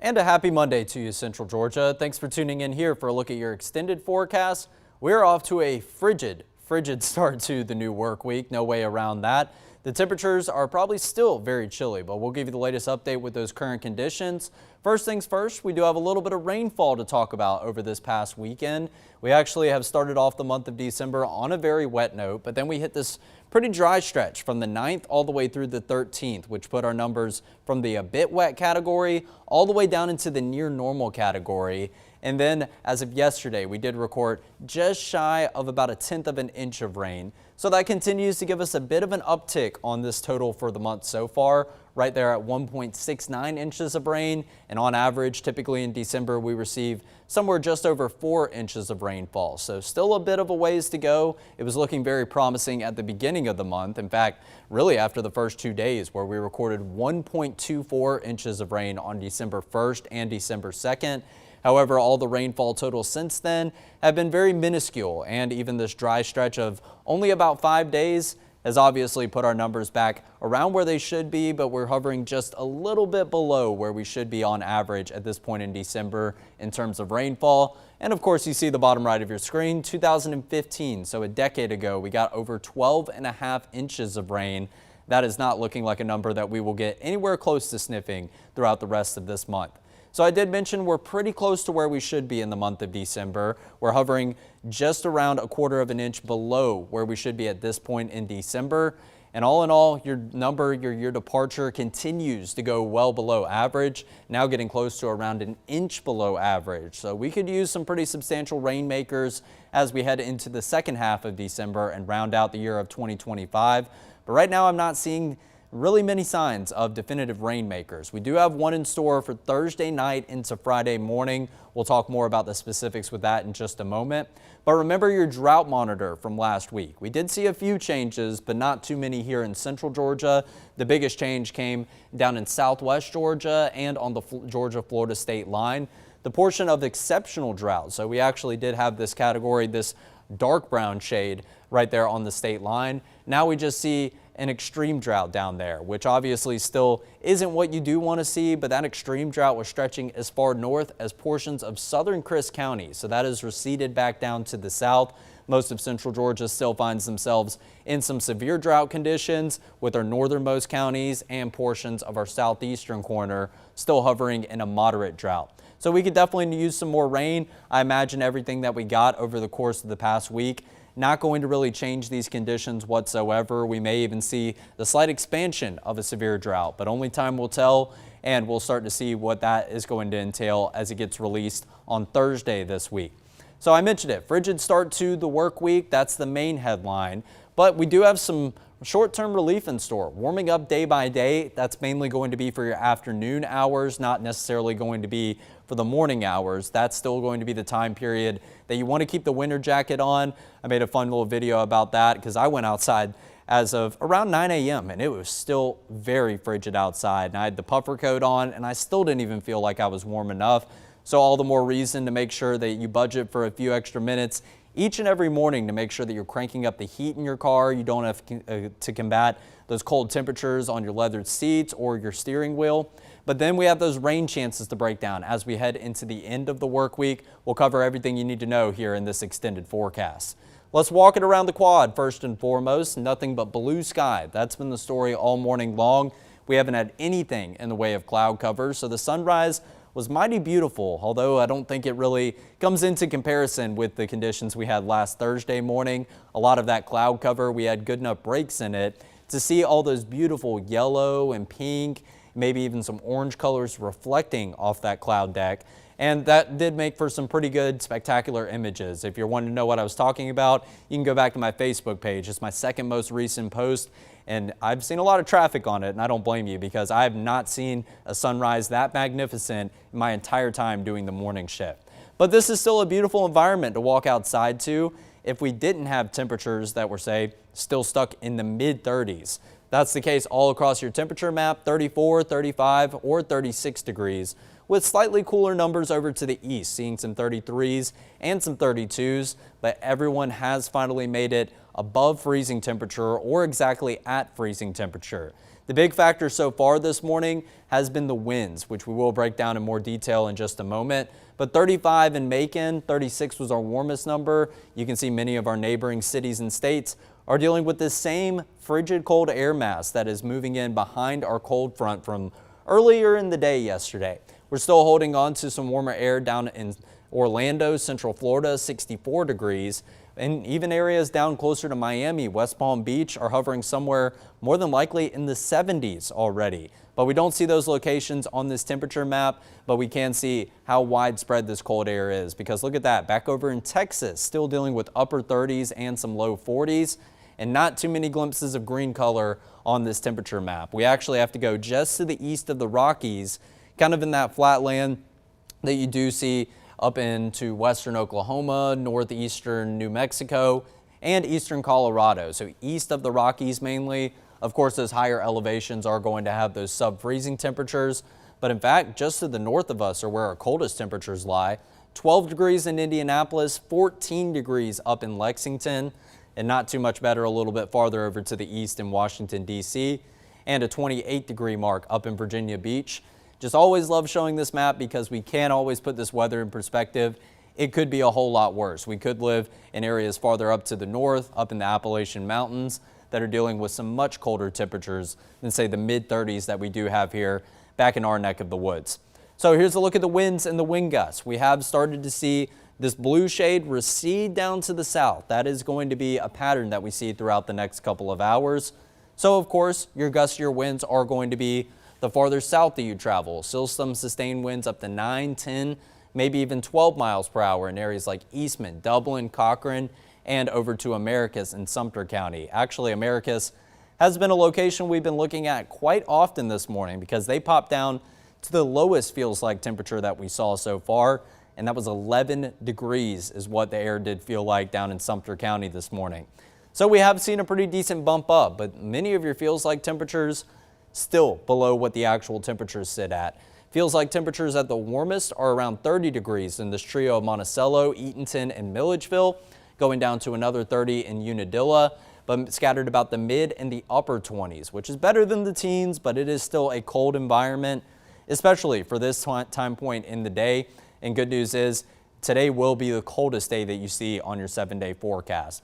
And a happy Monday to you, Central Georgia. Thanks for tuning in here for a look at your extended forecast. We're off to a frigid start to the new work week. No way around that. The temperatures are probably still very chilly, but we'll give you the latest update with those current conditions. First things first, we do have a little bit of rainfall to talk about over this past weekend. We actually have started off the month of December on a very wet note, but then we hit this pretty dry stretch from the 9th all the way through the 13th, which put our numbers from the a bit wet category all the way down into the near normal category. And then as of yesterday, we did record just shy of about 1/10 of an inch of rain. So that continues to give us a bit of an uptick on this total for the month so far, right there at 1.69 inches of rain. And on average, typically in December, we receive somewhere just over 4 inches of rainfall. So still a bit of a ways to go. It was looking very promising at the beginning of the month. In fact, really after the first 2 days where we recorded 1.24 inches of rain on December 1st and December 2nd. However, all the rainfall totals since then have been very minuscule, and even this dry stretch of only about 5 days has obviously put our numbers back around where they should be, but we're hovering just a little bit below where we should be on average at this point in December in terms of rainfall. And of course, you see the bottom right of your screen, 2015, so a decade ago, we got over 12.5 inches of rain. That is not looking like a number that we will get anywhere close to sniffing throughout the rest of this month. So I did mention we're pretty close to where we should be in the month of December. We're hovering just around 1/4 of an inch below where we should be at this point in December. And all in all, your year departure continues to go well below average, now getting close to around 1 inch below average. So we could use some pretty substantial rainmakers as we head into the second half of December and round out the year of 2025. But right now, I'm not seeing really many signs of definitive rainmakers. We do have one in store for Thursday night into Friday morning. We'll talk more about the specifics with that in just a moment. But remember your drought monitor from last week. We did see a few changes, but not too many here in Central Georgia. The biggest change came down in Southwest Georgia and on the Georgia-Florida state line. The portion of exceptional drought. So we actually did have this category, this dark brown shade right there on the state line. Now we just see an extreme drought down there, which obviously still isn't what you do want to see, but that extreme drought was stretching as far north as portions of southern Crisp County. So that has receded back down to the south. Most of Central Georgia still finds themselves in some severe drought conditions, with our northernmost counties and portions of our southeastern corner still hovering in a moderate drought. So we could definitely use some more rain. I imagine everything that we got over the course of the past week not going to really change these conditions whatsoever. We may even see the slight expansion of a severe drought, but only time will tell, and we'll start to see what that is going to entail as it gets released on Thursday this week. So I mentioned it, frigid start to the work week. That's the main headline, but we do have some short-term relief in store, warming up day by day. That's mainly going to be for your afternoon hours, not necessarily going to be for the morning hours. That's still going to be the time period that you want to keep the winter jacket on. I made a fun little video about that because I went outside as of around 9 a.m. and it was still very frigid outside. And I had the puffer coat on and I still didn't even feel like I was warm enough. So all the more reason to make sure that you budget for a few extra minutes each and every morning to make sure that you're cranking up the heat in your car. You don't have to combat those cold temperatures on your leathered seats or your steering wheel. But then we have those rain chances to break down as we head into the end of the work week. We'll cover everything you need to know here in this extended forecast. Let's walk it around the quad first and foremost. Nothing but blue sky. That's been the story all morning long. We haven't had anything in the way of cloud cover, so the sunrise was mighty beautiful, although I don't think it really comes into comparison with the conditions we had last Thursday morning. A lot of that cloud cover, we had good enough breaks in it to see all those beautiful yellow and pink, maybe even some orange colors reflecting off that cloud deck. And that did make for some pretty good, spectacular images. If you're wanting to know what I was talking about, you can go back to my Facebook page. It's my second most recent post, and I've seen a lot of traffic on it, and I don't blame you because I have not seen a sunrise that magnificent in my entire time doing the morning shift. But this is still a beautiful environment to walk outside to if we didn't have temperatures that were, say, still stuck in the mid-30s. That's the case all across your temperature map, 34, 35, or 36 degrees, with slightly cooler numbers over to the east, seeing some 33s and some 32s, but everyone has finally made it above freezing temperature or exactly at freezing temperature. The big factor so far this morning has been the winds, which we will break down in more detail in just a moment. But 35 in Macon, 36 was our warmest number. You can see many of our neighboring cities and states are dealing with this same frigid cold air mass that is moving in behind our cold front from earlier in the day yesterday. We're still holding on to some warmer air down in Orlando, Central Florida, 64 degrees. And even areas down closer to Miami, West Palm Beach are hovering somewhere more than likely in the 70s already. But we don't see those locations on this temperature map, but we can see how widespread this cold air is, because look at that, back over in Texas, still dealing with upper 30s and some low 40s, and not too many glimpses of green color on this temperature map. We actually have to go just to the east of the Rockies, kind of in that flatland that you do see up into western Oklahoma, northeastern New Mexico, and eastern Colorado. So east of the Rockies mainly. Of course, those higher elevations are going to have those sub-freezing temperatures. But in fact, just to the north of us are where our coldest temperatures lie. 12 degrees in Indianapolis, 14 degrees up in Lexington, and not too much better a little bit farther over to the east in Washington, D.C., and a 28-degree mark up in Virginia Beach. Just always love showing this map because we can't always put this weather in perspective. It could be a whole lot worse. We could live in areas farther up to the north, up in the Appalachian Mountains, that are dealing with some much colder temperatures than, say, the mid-30s that we do have here back in our neck of the woods. So here's a look at the winds and the wind gusts. We have started to see this blue shade recede down to the south. That is going to be a pattern that we see throughout the next couple of hours. So, of course, your gustier winds are going to be the farther south that you travel. Still some sustained winds up to 9, 10, maybe even 12 miles per hour in areas like Eastman, Dublin, Cochran, and over to Americus in Sumter County. Actually, Americus has been a location we've been looking at quite often this morning because they popped down to the lowest feels like temperature that we saw so far, and that was 11 degrees is what the air did feel like down in Sumter County this morning. So we have seen a pretty decent bump up, but many of your feels like temperatures still below what the actual temperatures sit at. Feels like temperatures at the warmest are around 30 degrees in this trio of Monticello, Eatonton, and Milledgeville, going down to another 30 in Unadilla, but scattered about the mid and the upper 20s, which is better than the teens, but it is still a cold environment, especially for this time point in the day. And good news is today will be the coldest day that you see on your 7-day forecast.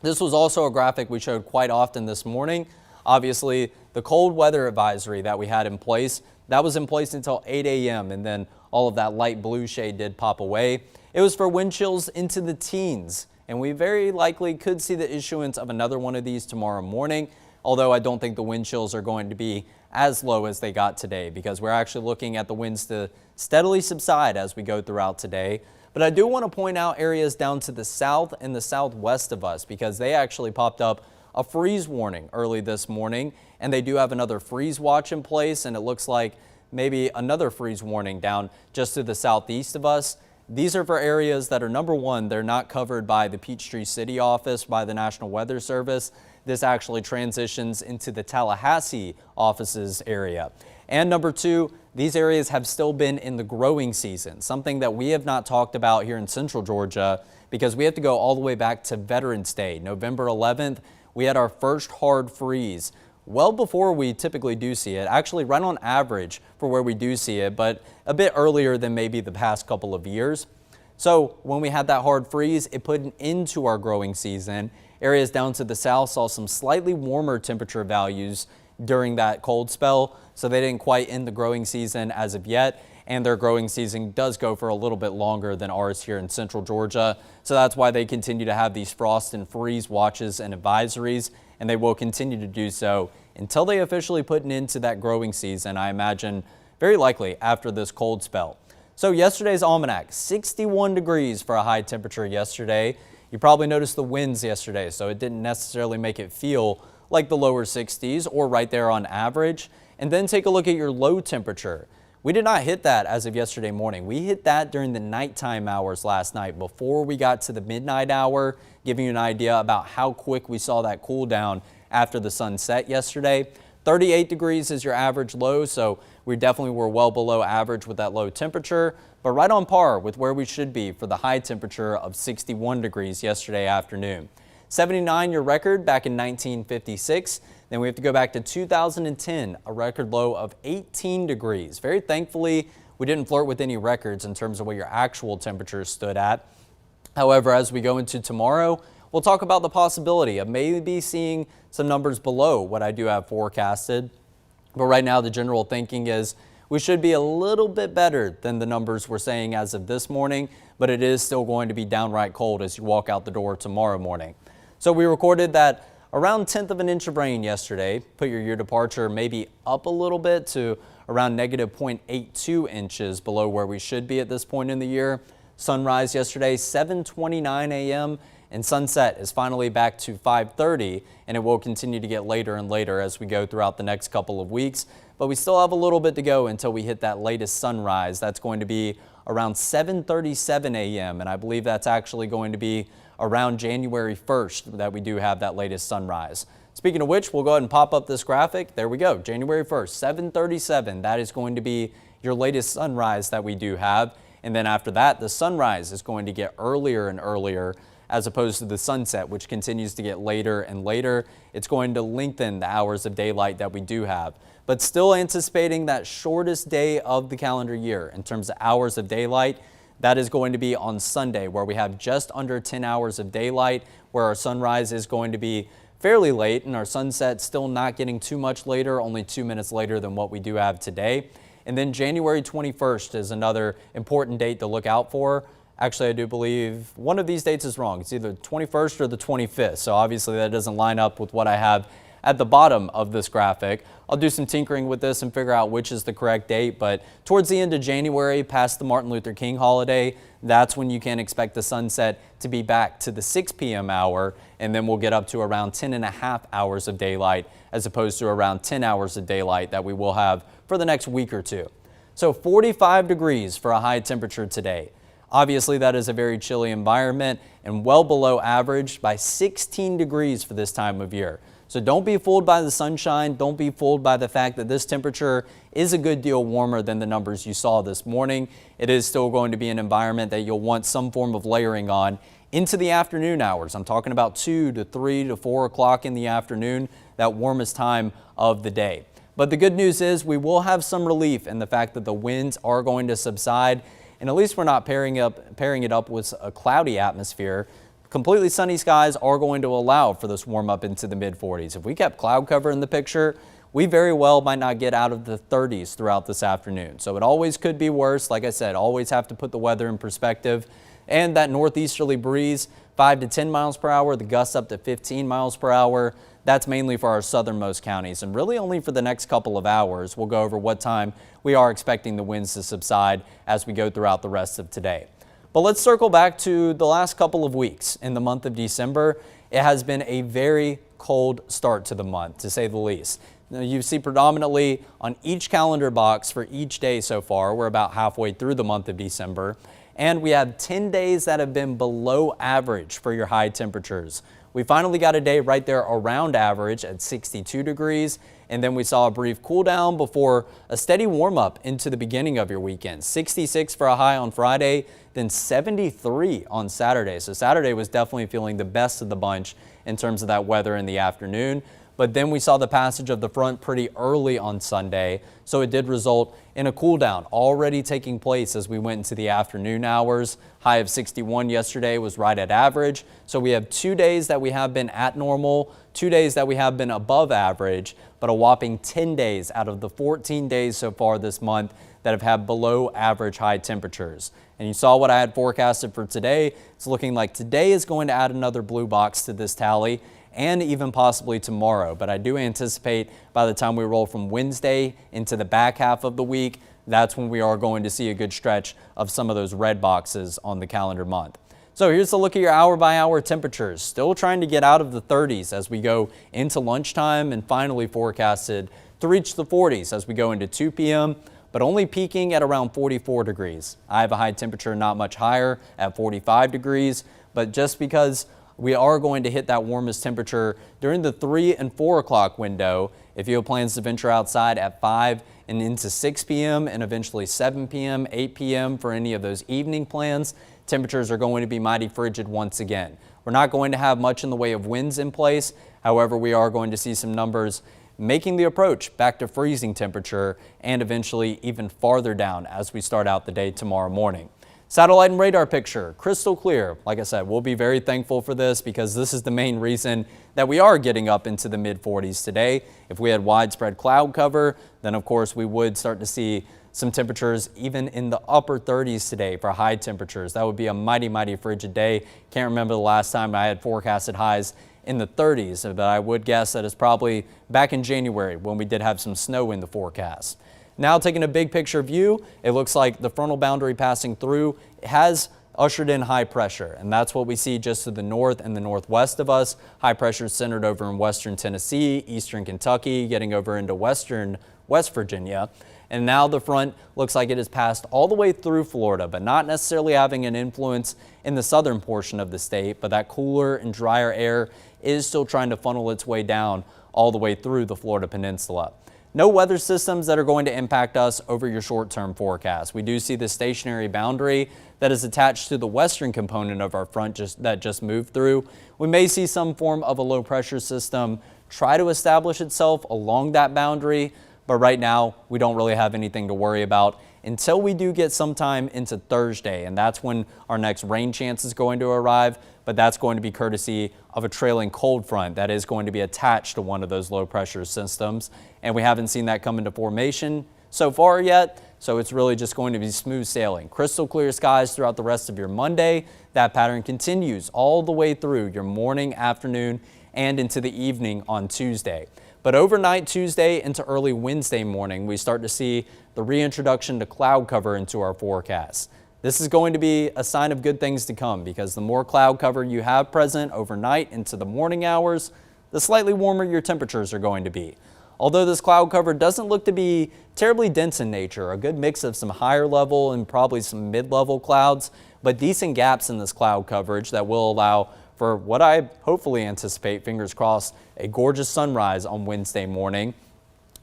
This was also a graphic we showed quite often this morning. Obviously, the cold weather advisory that we had in place, that was in place until 8 a.m. and then all of that light blue shade did pop away. It was for wind chills into the teens, and we very likely could see the issuance of another one of these tomorrow morning, although I don't think the wind chills are going to be as low as they got today because we're actually looking at the winds to steadily subside as we go throughout today. But I do want to point out areas down to the south and the southwest of us because they actually popped up a freeze warning early this morning, and they do have another freeze watch in place, and it looks like maybe another freeze warning down just to the southeast of us. These are for areas that are, number one, they're not covered by the Peachtree City office by the National Weather Service. This actually transitions into the Tallahassee offices area. And number two, these areas have still been in the growing season, something that we have not talked about here in central Georgia because we have to go all the way back to Veterans Day, November 11th. We had our first hard freeze well before we typically do see it, actually right on average for where we do see it, but a bit earlier than maybe the past couple of years. So when we had that hard freeze, it put an end to our growing season. Areas down to the south saw some slightly warmer temperature values during that cold spell, so they didn't quite end the growing season as of yet. And their growing season does go for a little bit longer than ours here in central Georgia. So that's why they continue to have these frost and freeze watches and advisories, and they will continue to do so until they officially put an end to that growing season, I imagine very likely after this cold spell. So yesterday's Almanac, 61 degrees for a high temperature yesterday. You probably noticed the winds yesterday, so it didn't necessarily make it feel like the lower 60s or right there on average. And then take a look at your low temperature. We did not hit that as of yesterday morning. We hit that during the nighttime hours last night before we got to the midnight hour, giving you an idea about how quick we saw that cool down after the sun set yesterday. 38 degrees is your average low, so we definitely were well below average with that low temperature, but right on par with where we should be for the high temperature of 61 degrees yesterday afternoon. 79 your record back in 1956. Then we have to go back to 2010, a record low of 18 degrees. Very thankfully, we didn't flirt with any records in terms of what your actual temperature stood at. However, as we go into tomorrow, we'll talk about the possibility of maybe seeing some numbers below what I do have forecasted. But right now, the general thinking is we should be a little bit better than the numbers we're saying as of this morning, but it is still going to be downright cold as you walk out the door tomorrow morning. So we recorded that around 1/10 of an inch of rain yesterday. Put your year departure maybe up a little bit to around negative 0.82 inches below where we should be at this point in the year. Sunrise yesterday, 7:29 a.m. and sunset is finally back to 5:30, and it will continue to get later and later as we go throughout the next couple of weeks. But we still have a little bit to go until we hit that latest sunrise. That's going to be around 7:37 a.m. and I believe that's actually going to be around January 1st that we do have that latest sunrise. Speaking of which, we'll go ahead and pop up this graphic. There we go, January 1st, 7:37. That is going to be your latest sunrise that we do have. And then after that, the sunrise is going to get earlier and earlier as opposed to the sunset, which continues to get later and later. It's going to lengthen the hours of daylight that we do have, but still anticipating that shortest day of the calendar year in terms of hours of daylight. That is going to be on Sunday, where we have just under 10 hours of daylight, where our sunrise is going to be fairly late and our sunset still not getting too much later, only 2 minutes later than what we do have today. And then January 21st is another important date to look out for. Actually, I do believe one of these dates is wrong. It's either the 21st or the 25th. So obviously that doesn't line up with what I have at the bottom of this graphic. I'll do some tinkering with this and figure out which is the correct date, but towards the end of January, past the Martin Luther King holiday, that's when you can expect the sunset to be back to the 6 p.m. hour, and then we'll get up to around 10.5 hours of daylight as opposed to around 10 hours of daylight that we will have for the next week or two. So 45 degrees for a high temperature today. Obviously, that is a very chilly environment and well below average by 16 degrees for this time of year. So don't be fooled by the sunshine. Don't be fooled by the fact that this temperature is a good deal warmer than the numbers you saw this morning. It is still going to be an environment that you'll want some form of layering on into the afternoon hours. I'm talking about 2 to 3 to 4 o'clock in the afternoon, that warmest time of the day. But the good news is we will have some relief in the fact that the winds are going to subside, and at least we're not pairing it up with a cloudy atmosphere. Completely sunny skies are going to allow for this warm up into the mid-40s. If we kept cloud cover in the picture, we very well might not get out of the 30s throughout this afternoon. So it always could be worse. Like I said, always have to put the weather in perspective. And that northeasterly breeze, 5 to 10 miles per hour, the gusts up to 15 miles per hour. That's mainly for our southernmost counties and really only for the next couple of hours. We'll go over what time we are expecting the winds to subside as we go throughout the rest of today. But let's circle back to the last couple of weeks in the month of December. It has been a very cold start to the month, to say the least. Now, you see predominantly on each calendar box for each day so far, we're about halfway through the month of December, and we have 10 days that have been below average for your high temperatures. We finally got a day right there around average at 62 degrees, and then we saw a brief cool down before a steady warm up into the beginning of your weekend. 66 for a high on Friday, then 73 on Saturday. So Saturday was definitely feeling the best of the bunch in terms of that weather in the afternoon. But then we saw the passage of the front pretty early on Sunday, so it did result in a cool down already taking place as we went into the afternoon hours. High of 61 yesterday was right at average. So we have 2 days that we have been at normal, 2 days that we have been above average, but a whopping 10 days out of the 14 days so far this month that have had below average high temperatures. And you saw what I had forecasted for today. It's looking like today is going to add another blue box to this tally, and even possibly tomorrow. But I do anticipate by the time we roll from Wednesday into the back half of the week, that's when we are going to see a good stretch of some of those red boxes on the calendar month. So here's a look at your hour-by-hour temperatures. Still trying to get out of the 30s as we go into lunchtime, and finally forecasted to reach the 40s as we go into 2 p.m., but only peaking at around 44 degrees. I have a high temperature not much higher at 45 degrees, but just because we are going to hit that warmest temperature during the 3 and 4 o'clock window. If you have plans to venture outside at 5 and into 6 p.m. and eventually 7 p.m., 8 p.m. for any of those evening plans, temperatures are going to be mighty frigid once again. We're not going to have much in the way of winds in place. However, we are going to see some numbers making the approach back to freezing temperature and eventually even farther down as we start out the day tomorrow morning. Satellite and radar picture, crystal clear. Like I said, we'll be very thankful for this because this is the main reason that we are getting up into the mid-40s today. If we had widespread cloud cover, then of course we would start to see some temperatures even in the upper 30s today for high temperatures. That would be a mighty frigid day. Can't remember the last time I had forecasted highs in the 30s, but I would guess that it's probably back in January when we did have some snow in the forecast. Now taking a big picture view, it looks like the frontal boundary passing through has ushered in high pressure, and that's what we see just to the north and the northwest of us. High pressure is centered over in western Tennessee, eastern Kentucky, getting over into western West Virginia. And now the front looks like it has passed all the way through Florida, but not necessarily having an influence in the southern portion of the state. But that cooler and drier air is still trying to funnel its way down all the way through the Florida Peninsula. No weather systems that are going to impact us over your short-term forecast. We do see the stationary boundary that is attached to the western component of our front that just moved through. We may see some form of a low pressure system try to establish itself along that boundary, but right now we don't really have anything to worry about until we do get sometime into Thursday, and that's when our next rain chance is going to arrive. But that's going to be courtesy of a trailing cold front that is going to be attached to one of those low pressure systems. And we haven't seen that come into formation so far yet. So it's really just going to be smooth sailing. Crystal clear skies throughout the rest of your Monday. That pattern continues all the way through your morning, afternoon, and into the evening on Tuesday. But overnight Tuesday into early Wednesday morning, we start to see the reintroduction to cloud cover into our forecast. This is going to be a sign of good things to come because the more cloud cover you have present overnight into the morning hours, the slightly warmer your temperatures are going to be. Although this cloud cover doesn't look to be terribly dense in nature, a good mix of some higher level and probably some mid-level clouds, but decent gaps in this cloud coverage that will allow for what I hopefully anticipate, fingers crossed, a gorgeous sunrise on Wednesday morning.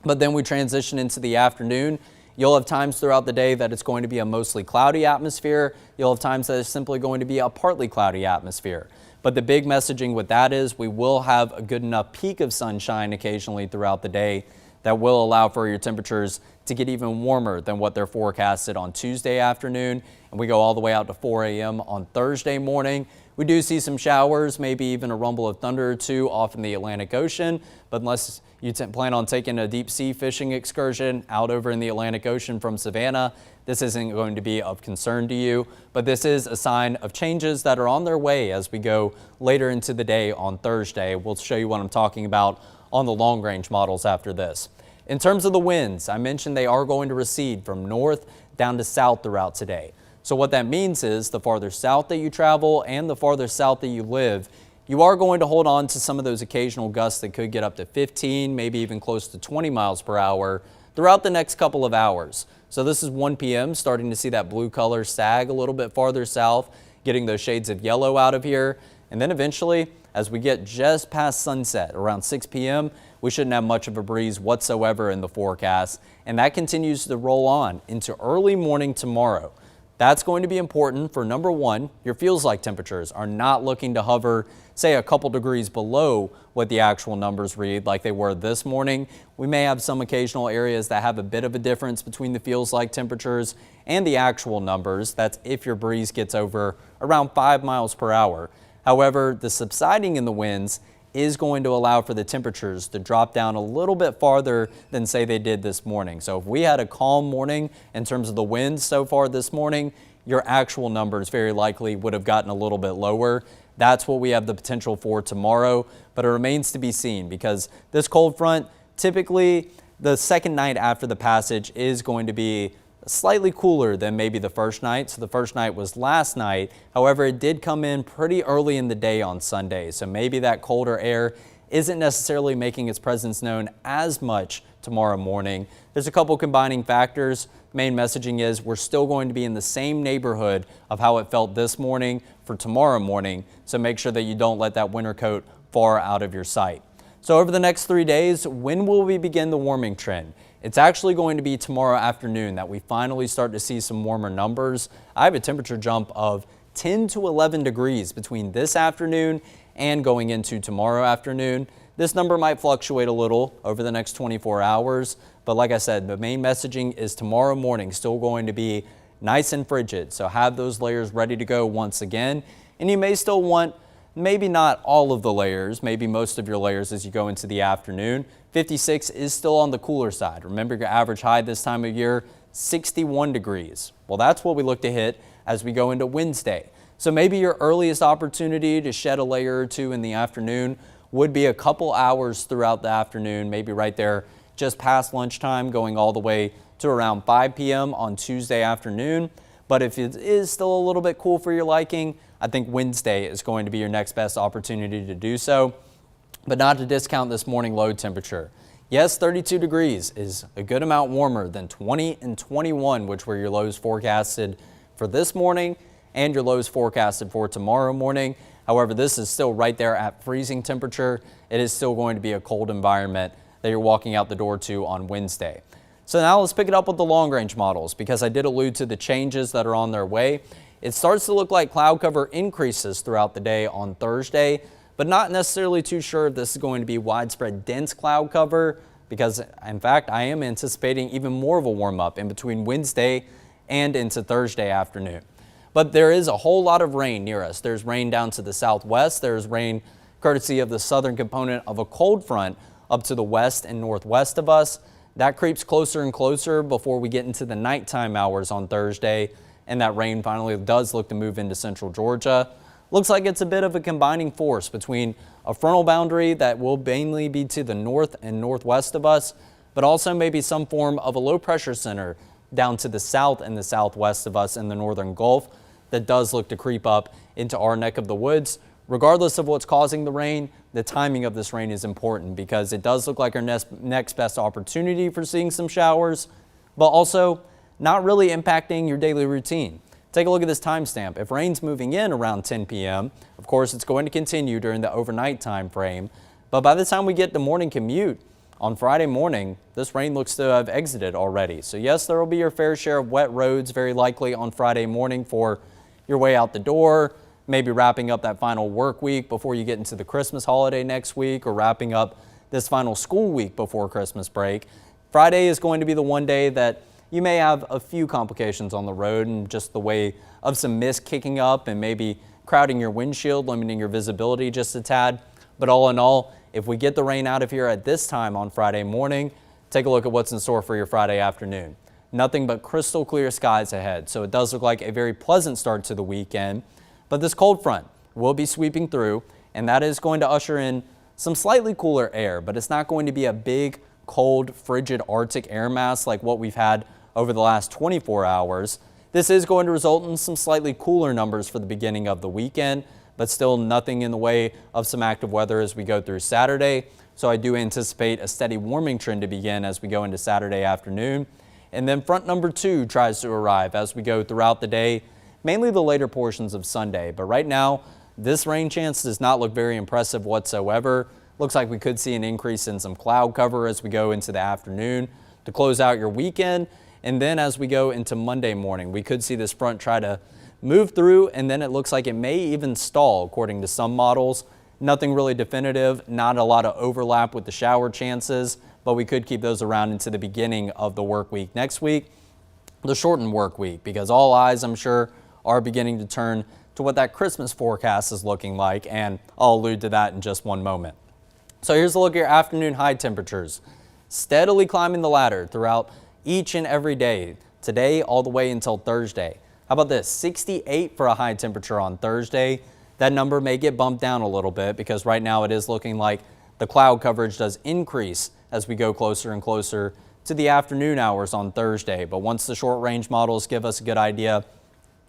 But then we transition into the afternoon. You'll have times throughout the day that it's going to be a mostly cloudy atmosphere. You'll have times that it's simply going to be a partly cloudy atmosphere. But the big messaging with that is we will have a good enough peak of sunshine occasionally throughout the day that will allow for your temperatures to get even warmer than what they're forecasted on Tuesday afternoon. And we go all the way out to 4 a.m. on Thursday morning. We do see some showers, maybe even a rumble of thunder or two off in the Atlantic Ocean, but unless you plan on taking a deep sea fishing excursion out over in the Atlantic Ocean from Savannah, this isn't going to be of concern to you, but this is a sign of changes that are on their way as we go later into the day on Thursday. We'll show you what I'm talking about on the long range models after this. In terms of the winds, I mentioned they are going to recede from north down to south throughout today. So what that means is the farther south that you travel and the farther south that you live, you are going to hold on to some of those occasional gusts that could get up to 15, maybe even close to 20 miles per hour throughout the next couple of hours. So this is 1 p.m. starting to see that blue color sag a little bit farther south, getting those shades of yellow out of here. And then eventually, as we get just past sunset around 6 p.m., we shouldn't have much of a breeze whatsoever in the forecast. And that continues to roll on into early morning tomorrow. That's going to be important for number one, your feels like temperatures are not looking to hover, say, a couple degrees below what the actual numbers read like they were this morning. We may have some occasional areas that have a bit of a difference between the feels like temperatures and the actual numbers. That's if your breeze gets over around 5 miles per hour. However, the subsiding in the winds is going to allow for the temperatures to drop down a little bit farther than say they did this morning. So if we had a calm morning in terms of the winds so far this morning, your actual numbers very likely would have gotten a little bit lower. That's what we have the potential for tomorrow, but it remains to be seen because this cold front, typically the second night after the passage is going to be slightly cooler than maybe the first night. So the first night was last night. However, it did come in pretty early in the day on Sunday. So maybe that colder air isn't necessarily making its presence known as much tomorrow morning. There's a couple combining factors. Main messaging is we're still going to be in the same neighborhood of how it felt this morning for tomorrow morning. So make sure that you don't let that winter coat far out of your sight. So over the next 3 days, when will we begin the warming trend? It's actually going to be tomorrow afternoon that we finally start to see some warmer numbers. I have a temperature jump of 10 to 11 degrees between this afternoon and going into tomorrow afternoon. This number might fluctuate a little over the next 24 hours, but like I said, the main messaging is tomorrow morning still going to be nice and frigid. So have those layers ready to go once again. And you may still want maybe not all of the layers, maybe most of your layers as you go into the afternoon. 56 is still on the cooler side. Remember, your average high this time of year, 61 degrees. Well, that's what we look to hit as we go into Wednesday. So maybe your earliest opportunity to shed a layer or two in the afternoon would be a couple hours throughout the afternoon, maybe right there just past lunchtime, going all the way to around 5 p.m. on Tuesday afternoon. But if it is still a little bit cool for your liking, I think Wednesday is going to be your next best opportunity to do so. But not to discount this morning low temperature. Yes, 32 degrees is a good amount warmer than 20 and 21, which were your lows forecasted for this morning and your lows forecasted for tomorrow morning. However, this is still right there at freezing temperature. It is still going to be a cold environment that you're walking out the door to on Wednesday. So now let's pick it up with the long range models, because I did allude to the changes that are on their way. It starts to look like cloud cover increases throughout the day on Thursday, but not necessarily too sure if this is going to be widespread dense cloud cover, because in fact I am anticipating even more of a warm up in between Wednesday and into Thursday afternoon. But there is a whole lot of rain near us. There's rain down to the southwest. There's rain courtesy of the southern component of a cold front up to the west and northwest of us. That creeps closer and closer before we get into the nighttime hours on Thursday, and that rain finally does look to move into central Georgia. Looks like it's a bit of a combining force between a frontal boundary that will mainly be to the north and northwest of us, but also maybe some form of a low pressure center down to the south and the southwest of us in the northern Gulf that does look to creep up into our neck of the woods. Regardless of what's causing the rain, the timing of this rain is important, because it does look like our next best opportunity for seeing some showers, but also not really impacting your daily routine. Take a look at this timestamp. If rain's moving in around 10 p.m., of course it's going to continue during the overnight time frame, but by the time we get to morning commute on Friday morning, this rain looks to have exited already. So yes, there will be your fair share of wet roads very likely on Friday morning for your way out the door, maybe wrapping up that final work week before you get into the Christmas holiday next week, or wrapping up this final school week before Christmas break. Friday is going to be the one day that you may have a few complications on the road, and just the way of some mist kicking up and maybe crowding your windshield, limiting your visibility just a tad. But all in all, if we get the rain out of here at this time on Friday morning, take a look at what's in store for your Friday afternoon. Nothing but crystal clear skies ahead, so it does look like a very pleasant start to the weekend. But this cold front will be sweeping through, and that is going to usher in some slightly cooler air, but it's not going to be a big, cold, frigid Arctic air mass like what we've had over the last 24 hours. This is going to result in some slightly cooler numbers for the beginning of the weekend, but still nothing in the way of some active weather as we go through Saturday. So I do anticipate a steady warming trend to begin as we go into Saturday afternoon. And then front number 2 tries to arrive as we go throughout the day, mainly the later portions of Sunday. But right now, this rain chance does not look very impressive whatsoever. Looks like we could see an increase in some cloud cover as we go into the afternoon to close out your weekend. And then as we go into Monday morning, we could see this front try to move through, and then it looks like it may even stall according to some models. Nothing really definitive, not a lot of overlap with the shower chances, but we could keep those around into the beginning of the work week next week, the shortened work week, because all eyes, I'm sure, are beginning to turn to what that Christmas forecast is looking like, and I'll allude to that in just one moment. So here's a look at your afternoon high temperatures, steadily climbing the ladder throughout each and every day, today all the way until Thursday. How about this? 68 for a high temperature on Thursday. That number may get bumped down a little bit, because right now it is looking like the cloud coverage does increase as we go closer and closer to the afternoon hours on Thursday. But once the short range models give us a good idea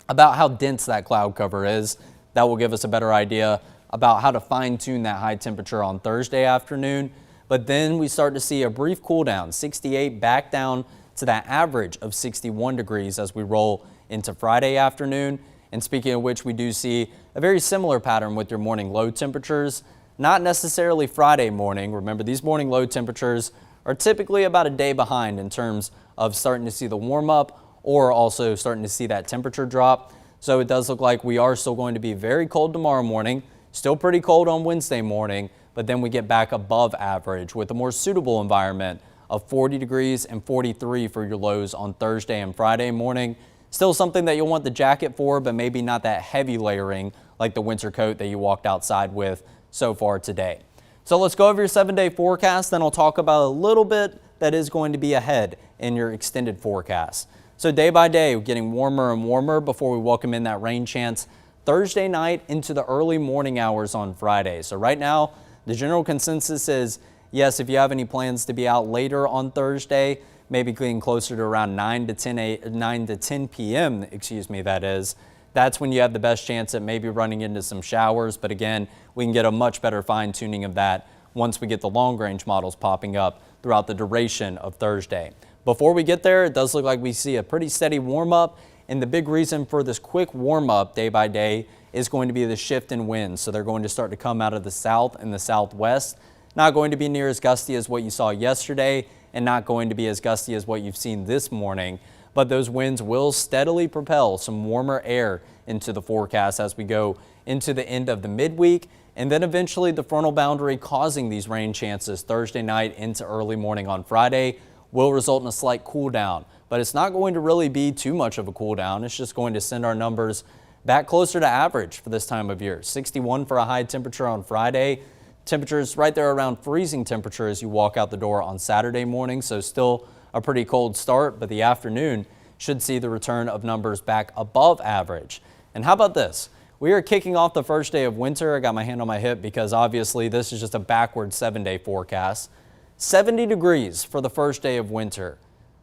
about how dense that cloud cover is, that will give us a better idea about how to fine tune that high temperature on Thursday afternoon. But then we start to see a brief cool down, 68 back down to that average of 61 degrees as we roll into Friday afternoon. And speaking of which, we do see a very similar pattern with your morning low temperatures. Not necessarily Friday morning. Remember, these morning low temperatures are typically about a day behind in terms of starting to see the warm up or also starting to see that temperature drop. So it does look like we are still going to be very cold tomorrow morning, still pretty cold on Wednesday morning, but then we get back above average with a more suitable environment of 40 degrees and 43 for your lows on Thursday and Friday morning. Still something that you'll want the jacket for, but maybe not that heavy layering like the winter coat that you walked outside with so far today. So let's go over your 7-day forecast, then I'll talk about a little bit that is going to be ahead in your extended forecast. So day by day, getting warmer and warmer before we welcome in that rain chance Thursday night into the early morning hours on Friday. So right now, the general consensus is, yes, if you have any plans to be out later on Thursday, maybe getting closer to around 9 to 10 p.m., that is, that's when you have the best chance at maybe running into some showers. But again, we can get a much better fine tuning of that once we get the long range models popping up throughout the duration of Thursday. Before we get there, it does look like we see a pretty steady warm up. And the big reason for this quick warm up day by day is going to be the shift in winds. So they're going to start to come out of the south and the southwest. Not going to be near as gusty as what you saw yesterday and not going to be as gusty as what you've seen this morning. But those winds will steadily propel some warmer air into the forecast as we go into the end of the midweek. And then eventually the frontal boundary causing these rain chances Thursday night into early morning on Friday will result in a slight cool down. But it's not going to really be too much of a cool down. It's just going to send our numbers back closer to average for this time of year. 61 for a high temperature on Friday. Temperatures right there around freezing temperature as you walk out the door on Saturday morning. So still a pretty cold start, but the afternoon should see the return of numbers back above average. And how about this? We are kicking off the first day of winter. I got my hand on my hip because obviously this is just a backward 7-day forecast. 70 degrees for the first day of winter.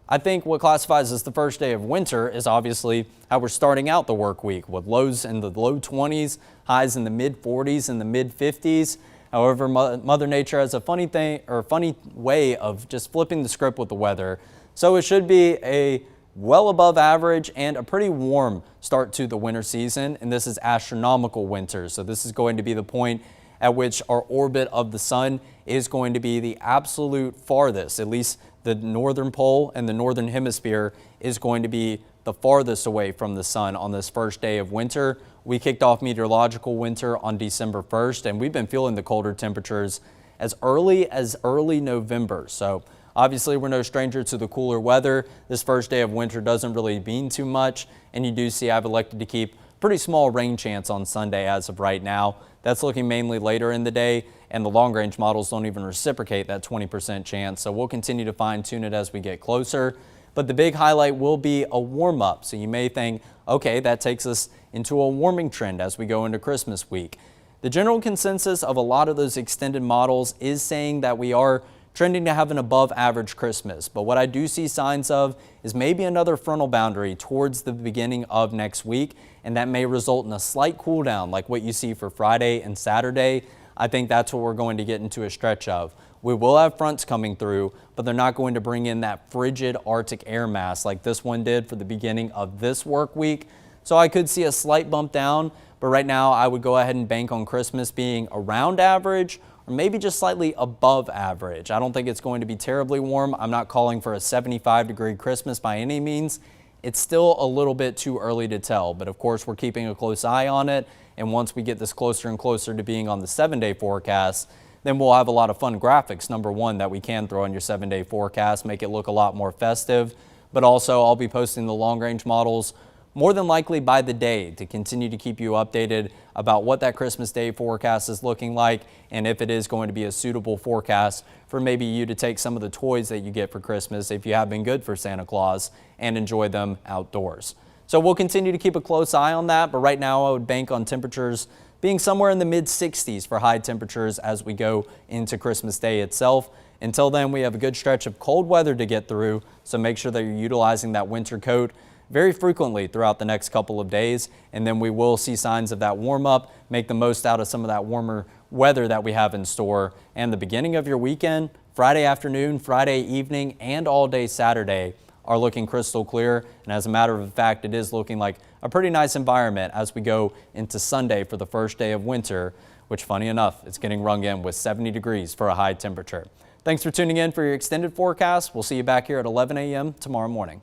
I think what classifies as the first day of winter is obviously how we're starting out the work week with lows in the low 20s, highs in the mid 40s and the mid 50s. However, Mother Nature has a funny way of just flipping the script with the weather. So it should be a well above average and a pretty warm start to the winter season. And this is astronomical winter. So this is going to be the point at which our orbit of the sun is going to be the absolute farthest. At least the northern pole and the northern hemisphere is going to be the farthest away from the sun on this first day of winter. We kicked off meteorological winter on December 1st, and we've been feeling the colder temperatures as early November. So obviously we're no stranger to the cooler weather. This first day of winter doesn't really mean too much, and you do see I've elected to keep pretty small rain chance on Sunday as of right now. That's looking mainly later in the day, and the long range models don't even reciprocate that 20% chance. So we'll continue to fine tune it as we get closer. But the big highlight will be a warm up. So you may think, okay, that takes us into a warming trend as we go into Christmas week. The general consensus of a lot of those extended models is saying that we are trending to have an above average Christmas. But what I do see signs of is maybe another frontal boundary towards the beginning of next week, and that may result in a slight cool down like what you see for Friday and Saturday. I think that's what we're going to get into a stretch of. We will have fronts coming through, but they're not going to bring in that frigid Arctic air mass like this one did for the beginning of this work week. So I could see a slight bump down, but right now I would go ahead and bank on Christmas being around average or maybe just slightly above average. I don't think it's going to be terribly warm. I'm not calling for a 75-degree Christmas by any means. It's still a little bit too early to tell, but of course we're keeping a close eye on it. And once we get this closer and closer to being on the 7-day forecast, then we'll have a lot of fun graphics, number one, that we can throw on your 7-day forecast, make it look a lot more festive. But also I'll be posting the long range models more than likely by the day to continue to keep you updated about what that Christmas Day forecast is looking like and if it is going to be a suitable forecast for maybe you to take some of the toys that you get for Christmas if you have been good for Santa Claus and enjoy them outdoors. So we'll continue to keep a close eye on that, but right now I would bank on temperatures being somewhere in the mid 60s for high temperatures as we go into Christmas Day itself. Until then, we have a good stretch of cold weather to get through, so make sure that you're utilizing that winter coat very frequently throughout the next couple of days, and then we will see signs of that warm up, make the most out of some of that warmer weather that we have in store. And the beginning of your weekend, Friday afternoon, Friday evening, and all day Saturday are looking crystal clear. And as a matter of fact, it is looking like a pretty nice environment as we go into Sunday for the first day of winter, which funny enough, it's getting rung in with 70 degrees for a high temperature. Thanks for tuning in for your extended forecast. We'll see you back here at 11 a.m. tomorrow morning.